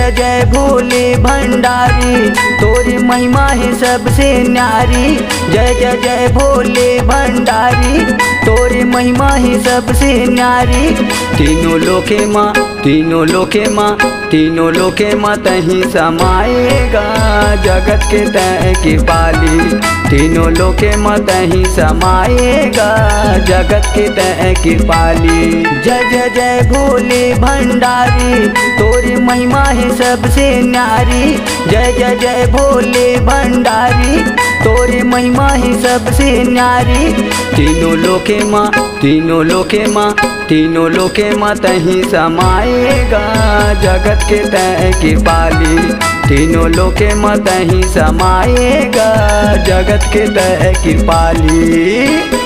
जय जय भोले भंडारी, तोरी महिमा है सबसे न्यारी। जय जय जय भोले भंडारी, तोरी महिमा है सबसे न्यारी। तीनों लोके माँ, तीनों लोके माँ, तीनों लोके माँ तहीं समाएगा, जगत के तय की पाली। तीनों लोके माँ तहीं समाएगा, जगत के तय की पाली। जय जय जय भोले भंडारी, तोरी महिमा है सबसे न्यारी। जय जय जय भोले भंडारी, तोरी महिमा है सबसे न्यारी। तीनों लोके माँ, तीनों लोके माँ, तीनों लोके माँ तहीं समाएगा, जगत के तय की पाली। तीनों लोके माँ तहीं समाएगा, जगत के तय की पाली।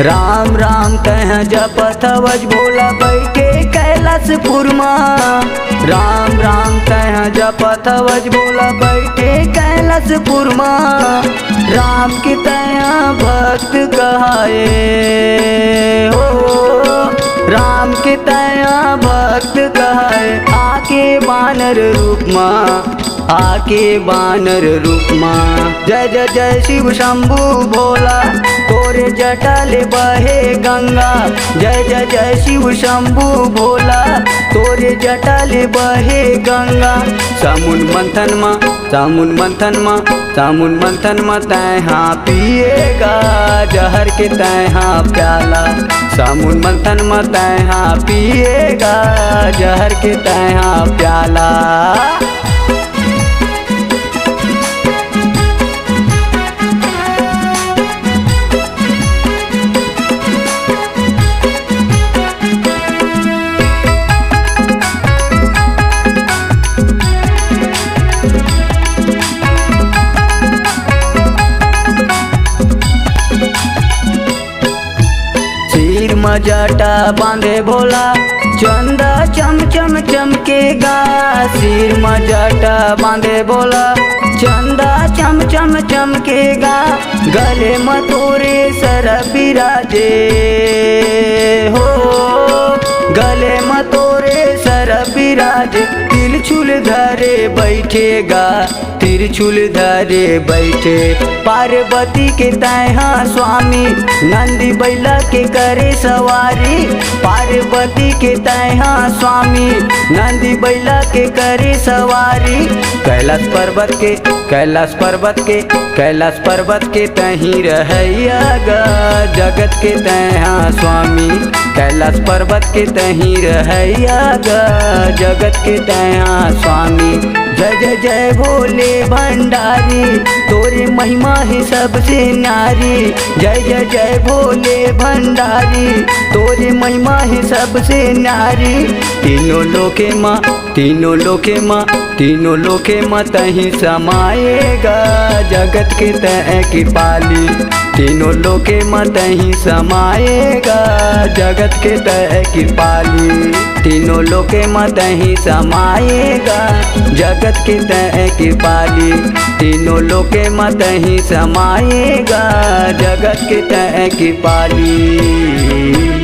राम राम कह जपत वज भोला बैठे कैलाशपुर माँ। राम राम कह जपत वज भोला बैठे कैलाशपुर माँ। राम की तया भक्त कहाए हो, राम की तया भक्त कहाए। आके बानर रूप माँ, आके बानर रूप माँ। जय जय जय शिव शंभु भोला, तोरे जटाल बहे गंगा। जय जय जय शिव शंभु भोला, तोरे जटाल बहे गंगा। सामुन मंथन माँ, सामुन मंथन माँ, सामुन मंथन माँ तैहा पिएगा, जहर के तैहा प्याला। सामुन मंथन माँ तैहा पिएगा, जहर के तैहा प्याला। सिर मजाटा बांधे भोला, चंदा चम चम चमकेगा। सिर मजाटा बांधे भोला, चंदा चम चम चमकेगा। गले में तोरे सर बिराजे हो, गले में तोरे सर बिराजे। त्रिशूल धरे बैठेगा, त्रिशूल धरे बैठे। पार्वती के तैहा स्वामी, नंदी बैला के करे सवारी। पार्वती के तैहा स्वामी, नंदी बैला के करे सवारी। कैलाश पर्वत के, कैलाश पर्वत के, कैलाश पर्वत के तहीं रहैया गा, जगत के तैहा स्वामी। कैलाश पर्वत के तहीं रहैया गा, जगत के तैहा स्वामी। जय जय जय भोले भंडारी, तोरी महिमा है सबसे न्यारी। जय जय जय भोले भंडारी, तोरी महिमा है सबसे न्यारी। तीनों लोके माँ, तीनों लोके माँ, तीनों लोके माँ तहीं समाएगा, जगत के तय की पाली। तीनों लोके माँ तहीं समाएगा, जगत के तय की पाली। तीनों लोके माँ तहीं समाएगा, जगत के तय की पाली। तीनों लोके माँ तहीं समाएगा, जगत के तय की पाली।